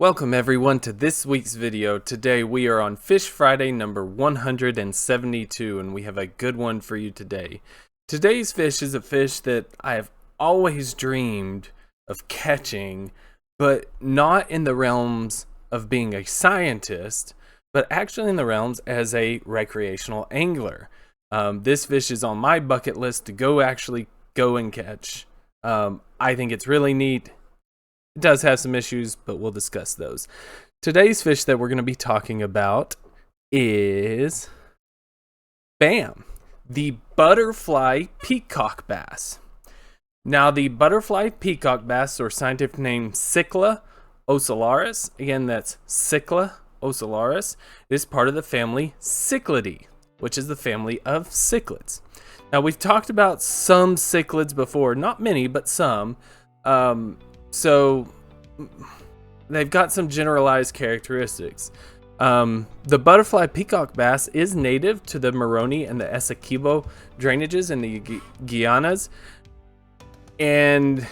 Welcome everyone to this week's video. Today we are on Fish Friday number 172 and we have a good one for you today. Today's fish is a fish that I have always dreamed of catching, but not in the realms of being a scientist, but actually in the realms as a recreational angler. This fish is on my bucket list to go and catch. I think it's really neat. It does have some issues, but we'll discuss those. Today's fish that we're going to be talking about is BAM, the butterfly peacock bass. Now, the butterfly peacock bass, or scientific name Cichla ocellaris, again, that's Cichla ocellaris, is part of the family Cichlidae, which is the family of cichlids. Now, we've talked about some cichlids before, not many, but some. So they've got some generalized characteristics. The butterfly peacock bass is native to the Moroni and the Essequibo drainages in the Guianas. And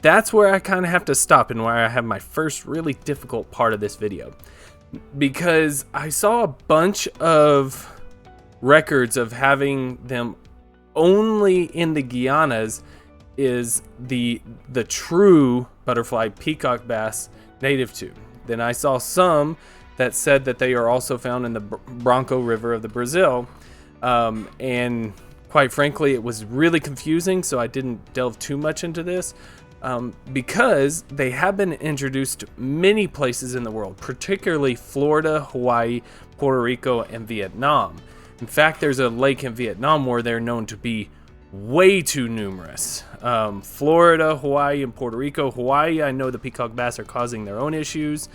that's where I kind of have to stop and where I have my first really difficult part of this video. Because I saw a bunch of records of having them only in the Guianas is the true butterfly peacock bass native to. Then I saw some that said that they are also found in the Branco River of the Brazil, and quite frankly it was really confusing, so I didn't delve too much into this, because they have been introduced to many places in the world, particularly Florida, Hawaii, Puerto Rico, and Vietnam. In fact, there's a lake in Vietnam where they're known to be way too numerous. Florida, Hawaii, and Puerto Rico. Hawaii, I know the peacock bass are causing their own issues.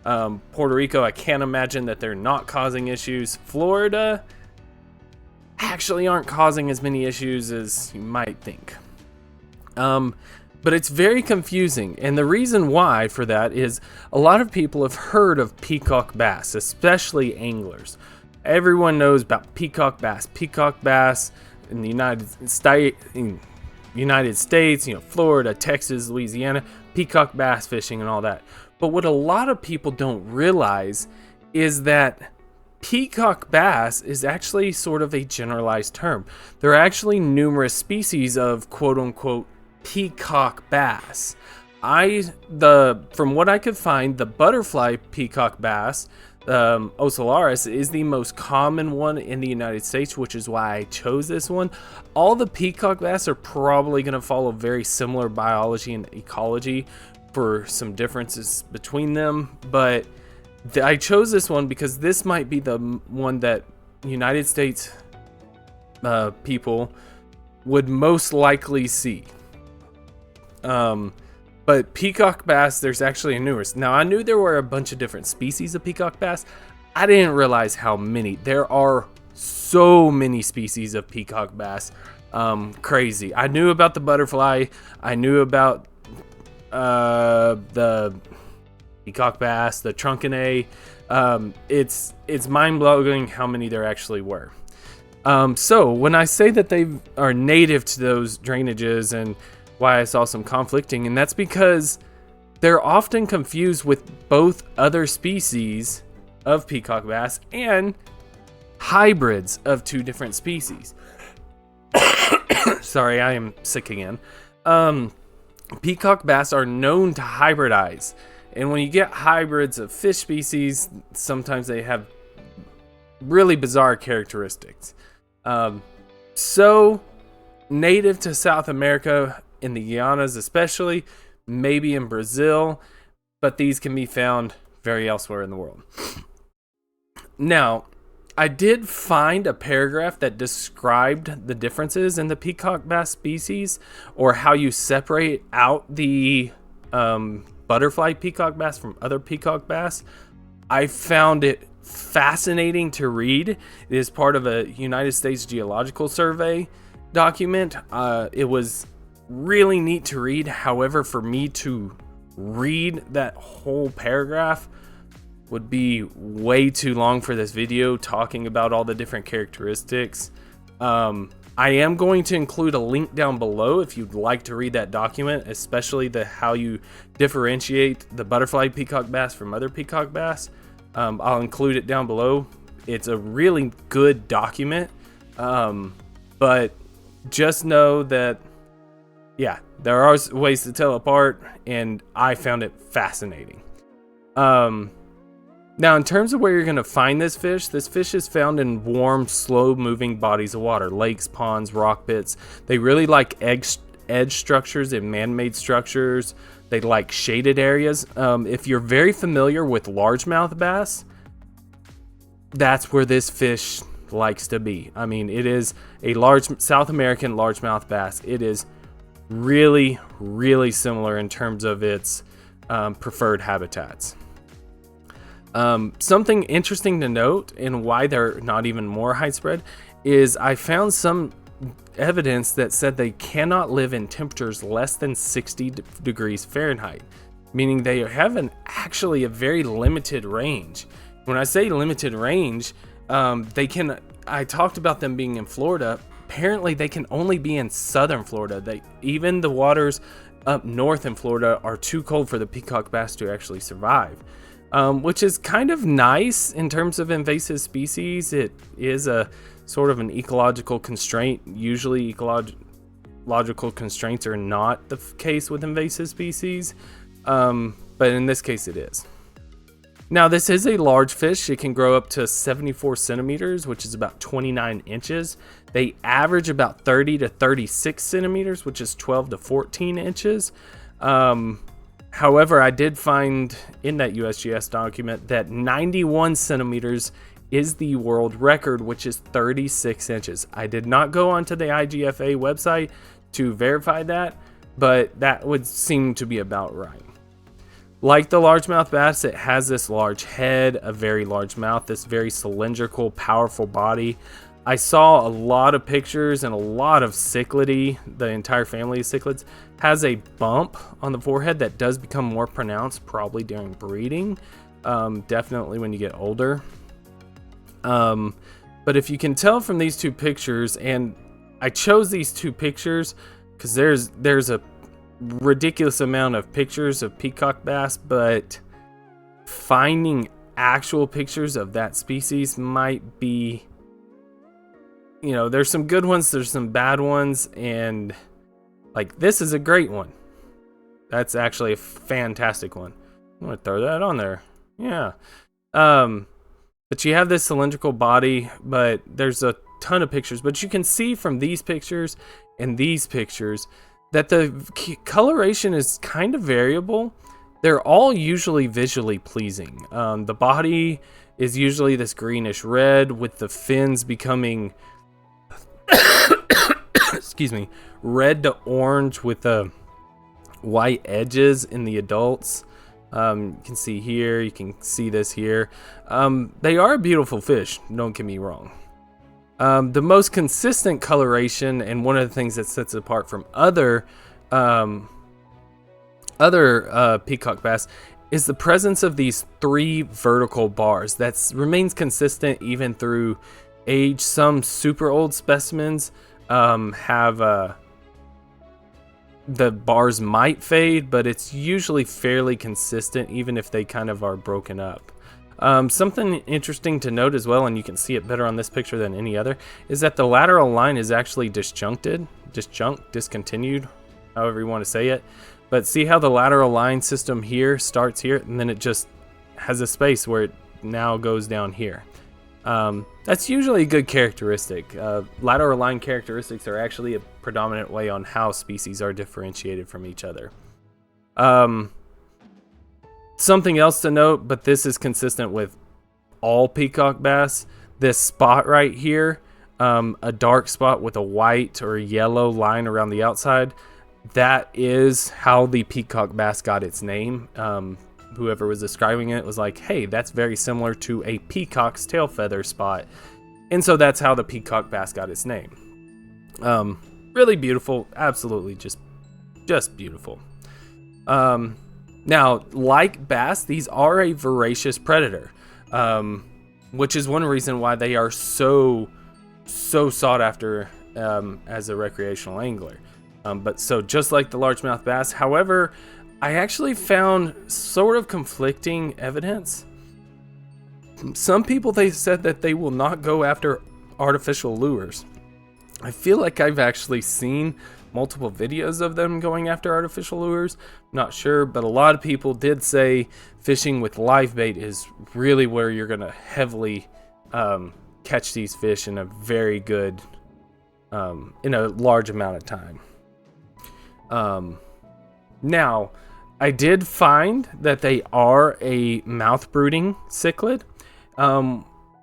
Puerto Rico, I can't imagine that they're not causing issues. Florida actually aren't causing as many issues as you might think. But it's very confusing, and the reason why for that is a lot of people have heard of peacock bass, especially anglers. Everyone knows about peacock bass. Peacock bass in the United States, Florida, Texas, Louisiana, peacock bass fishing and all that. But what a lot of people don't realize is that peacock bass is actually sort of a generalized term. There are actually numerous species of quote-unquote peacock bass. From what I could find, the butterfly peacock bass, ocellaris, is the most common one in the United States, which is why I chose this one. All the peacock bass are probably going to follow very similar biology and ecology for some differences between them, but I chose this one because this might be the one that United States people would most likely see. But peacock bass, there's actually a numerous. Now, I knew there were a bunch of different species of peacock bass. I didn't realize how many. There are so many species of peacock bass. Crazy. I knew about the butterfly. I knew about the peacock bass, the truncanet. It's mind-blowing how many there actually were. So when I say that they are native to those drainages, and why I saw some conflicting, and that's because they're often confused with both other species of peacock bass and hybrids of two different species. Sorry, I am sick again. Peacock bass are known to hybridize, and when you get hybrids of fish species, sometimes they have really bizarre characteristics. So native to South America, in the Guianas especially, maybe in Brazil, but these can be found very elsewhere in the world. Now, I did find a paragraph that described the differences in the peacock bass species, or how you separate out the butterfly peacock bass from other peacock bass. I found it fascinating to read. It is part of a United States Geological Survey document. It was really neat to read. However, for me to read that whole paragraph would be way too long for this video, talking about all the different characteristics. I am going to include a link down below if you'd like to read that document, especially how you differentiate the butterfly peacock bass from other peacock bass. I'll include it down below. It's a really good document, but just know that, yeah, there are ways to tell apart, and I found it fascinating. Now, in terms of where you're going to find this fish is found in warm, slow-moving bodies of water, lakes, ponds, rock pits. They really like edge structures and man-made structures. They like shaded areas. If you're very familiar with largemouth bass, that's where this fish likes to be. I mean, it is a large South American largemouth bass. It is really, really similar in terms of its preferred habitats. Something interesting to note, and why they're not even more high spread, is I found some evidence that said they cannot live in temperatures less than 60 degrees Fahrenheit, meaning they have actually a very limited range. When I say limited range, I talked about them being in Florida. Apparently they can only be in southern Florida. Even the waters up north in Florida are too cold for the peacock bass to actually survive. Which is kind of nice in terms of invasive species. It is a sort of an ecological constraint. Usually ecological constraints are not the case with invasive species, but in this case it is. Now, this is a large fish. It can grow up to 74 centimeters, which is about 29 inches. They average about 30 to 36 centimeters, which is 12 to 14 inches. However, I did find in that USGS document that 91 centimeters is the world record, which is 36 inches. I did not go onto the IGFA website to verify that, but that would seem to be about right. Like the largemouth bass, it has this large head, a very large mouth, this very cylindrical, powerful body. I saw a lot of pictures, and a lot of cichlidae, the entire family of cichlids, has a bump on the forehead that does become more pronounced probably during breeding, definitely when you get older. But if you can tell from these two pictures, and I chose these two pictures because there's a ridiculous amount of pictures of peacock bass, but finding actual pictures of that species might be, there's some good ones, there's some bad ones, and like this is a great one. That's actually a fantastic one. I'm gonna throw that on there. Yeah. But you have this cylindrical body, but there's a ton of pictures, but you can see from these pictures and these pictures that the coloration is kind of variable. They're all usually visually pleasing. The body is usually this greenish red, with the fins becoming excuse me, red to orange with the white edges in the adults. You can see here, you can see this here. They are a beautiful fish, don't get me wrong. The most consistent coloration, and one of the things that sets it apart from other peacock bass, is the presence of these 3 vertical bars that remains consistent even through age. Some super old specimens have the bars might fade, but it's usually fairly consistent even if they kind of are broken up. Something interesting to note as well, and you can see it better on this picture than any other, is that the lateral line is actually discontinued, however you want to say it. But see how the lateral line system here starts here, and then it just has a space where it now goes down here. That's usually a good characteristic. Lateral line characteristics are actually a predominant way on how species are differentiated from each other. Something else to note, but this is consistent with all peacock bass, this spot right here, a dark spot with a white or yellow line around the outside, that is how the peacock bass got its name. Whoever was describing it was like, hey, that's very similar to a peacock's tail feather spot. And so that's how the peacock bass got its name. Really beautiful, absolutely just beautiful. Now, like bass, these are a voracious predator, which is one reason why they are so sought after as a recreational angler. But so just like the largemouth bass, however, I actually found sort of conflicting evidence. Some people, they said that they will not go after artificial lures. I feel like I've actually seen multiple videos of them going after artificial lures. Not sure, but a lot of people did say fishing with live bait is really where you're going to heavily catch these fish in a very good, in a large amount of time. Now, I did find that they are a mouth brooding cichlid.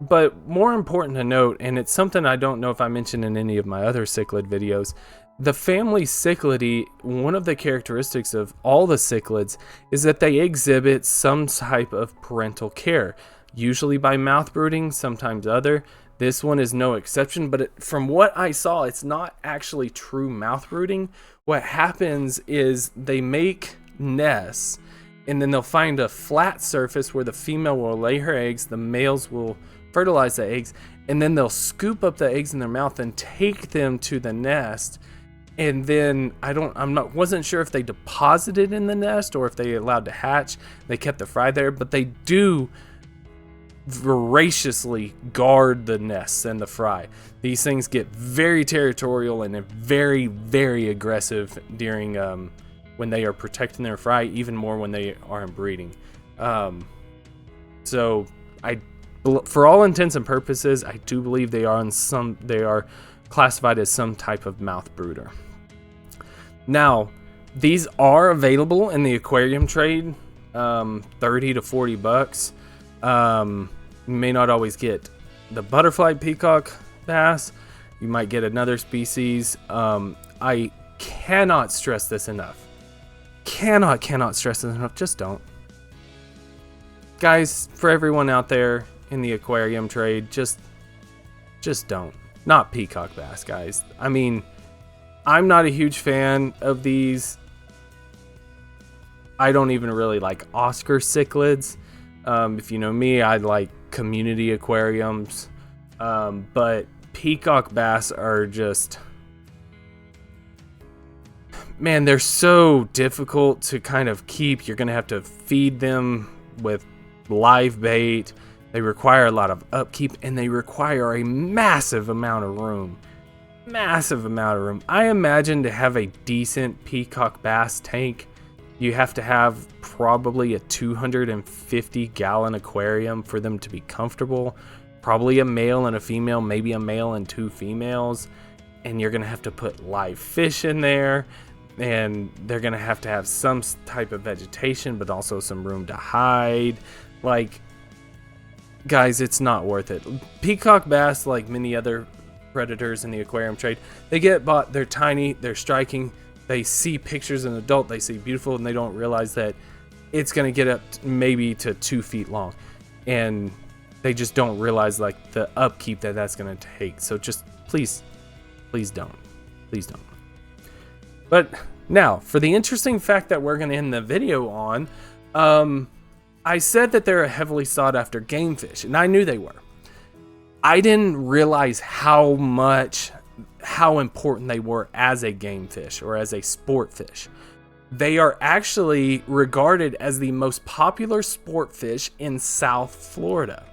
But more important to note, and it's something I don't know if I mentioned in any of my other cichlid videos, the family Cichlidae, one of the characteristics of all the cichlids is that they exhibit some type of parental care, usually by mouth brooding, sometimes other. This one is no exception, but from what I saw, it's not actually true mouth brooding. What happens is they make nests, and then they'll find a flat surface where the female will lay her eggs, the males will fertilize the eggs, and then they'll scoop up the eggs in their mouth and take them to the nest. And then wasn't sure if they deposited in the nest or if they allowed to hatch. They kept the fry there, but they do voraciously guard the nests and the fry. These things get very territorial and very, very aggressive during when they are protecting their fry, even more when they are breeding. So for all intents and purposes, I do believe they are classified as some type of mouth brooder. Now, these are available in the aquarium trade, $30 to $40. You may not always get the butterfly peacock bass. You might get another species. I cannot stress this enough. Cannot stress this enough. Just don't. Guys, for everyone out there in the aquarium trade, just don't. Not peacock bass, guys. I mean, I'm not a huge fan of these. I don't even really like Oscar cichlids. If you know me, I like community aquariums. But peacock bass are just... Man, they're so difficult to kind of keep. You're going to have to feed them with live bait. They require a lot of upkeep, and they require a massive amount of room. I imagine to have a decent peacock bass tank, you have to have probably a 250-gallon aquarium for them to be comfortable. Probably a male and a female, maybe a male and two females. And you're going to have to put live fish in there. And they're going to have some type of vegetation, but also some room to hide. Like, guys, it's not worth it. Peacock bass, like many other predators in the aquarium trade, they get bought, they're tiny, they're striking, they see pictures of an adult, they see beautiful, and they don't realize that it's going to get up maybe to 2 feet long. And they just don't realize like the upkeep that's going to take. So just please don't. But now, for the interesting fact that we're going to end the video on, I said that they're a heavily sought after game fish, and I knew they were. I didn't realize how important they were as a game fish or as a sport fish. They are actually regarded as the most popular sport fish in South Florida.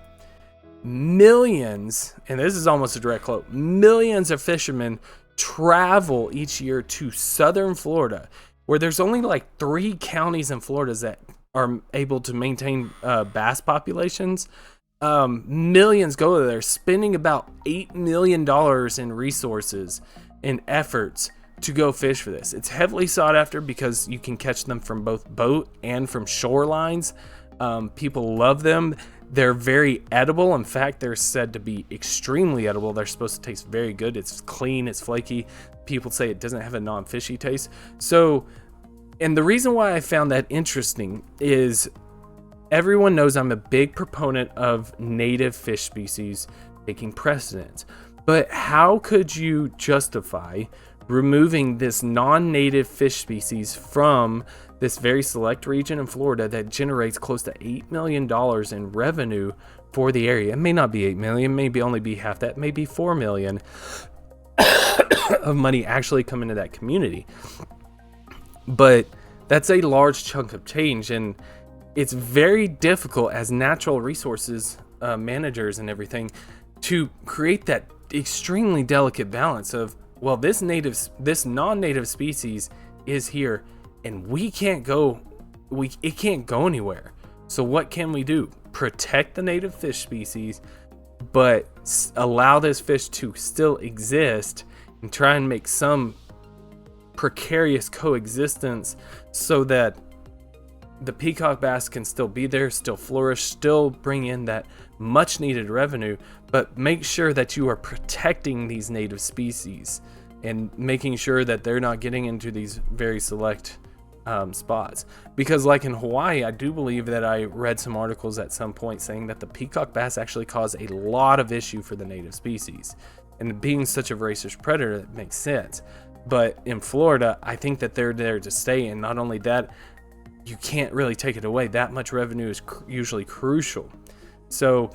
Millions, and this is almost a direct quote, millions of fishermen travel each year to southern Florida, where there's only like 3 counties in Florida that are able to maintain bass populations. Millions go there, spending about $8 million in resources and efforts to go fish for this. It's heavily sought after because you can catch them from both boat and from shorelines. People love them. They're very edible. In fact, they're said to be extremely edible. They're supposed to taste very good. It's clean, it's flaky. People say it doesn't have a non-fishy taste. So, and the reason why I found that interesting is everyone knows I'm a big proponent of native fish species taking precedence. But how could you justify removing this non-native fish species from this very select region in Florida that generates close to $8 million in revenue for the area? It may not be $8 million, maybe only be half that, maybe $4 million. of money actually come into that community. But that's a large chunk of change, and it's very difficult as natural resources managers and everything to create that extremely delicate balance of, well, this non-native species is here and it can't go anywhere. So what can we do? Protect the native fish species, but allow this fish to still exist and try and make some precarious coexistence so that the peacock bass can still be there, still flourish, still bring in that much needed revenue, but make sure that you are protecting these native species and making sure that they're not getting into these very select spots. Because like in Hawaii, I do believe that I read some articles at some point saying that the peacock bass actually cause a lot of issue for the native species, and being such a voracious predator, it makes sense. But in Florida, I think that they're there to stay, and not only that, you can't really take it away. That much revenue is usually crucial. So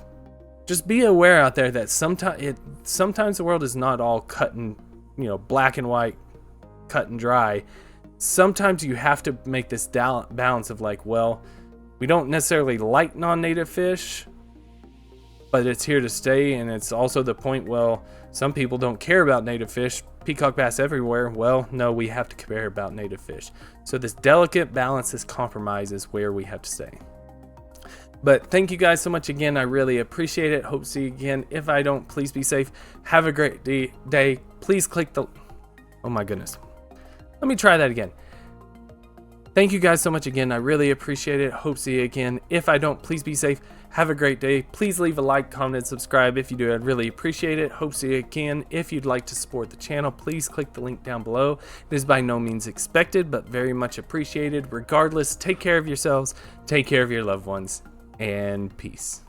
just be aware out there that sometimes the world is not all cut and, black and white, cut and dry. Sometimes you have to make this balance of like, well, we don't necessarily like non-native fish, but it's here to stay. And it's also the point, well, some people don't care about native fish, peacock bass everywhere. Well, no, we have to care about native fish. So this delicate balance, this compromise is where we have to stay. But thank you guys so much again. I really appreciate it. Hope to see you again. If I don't, please be safe. Have a great day. Please click the... Oh my goodness. Let me try that again. Thank you guys so much again. I really appreciate it. Hope to see you again. If I don't, please be safe. Have a great day. Please leave a like, comment, and subscribe if you do. I'd really appreciate it. Hope to see you again. If you'd like to support the channel, please click the link down below. It is by no means expected, but very much appreciated. Regardless, take care of yourselves, take care of your loved ones, and peace.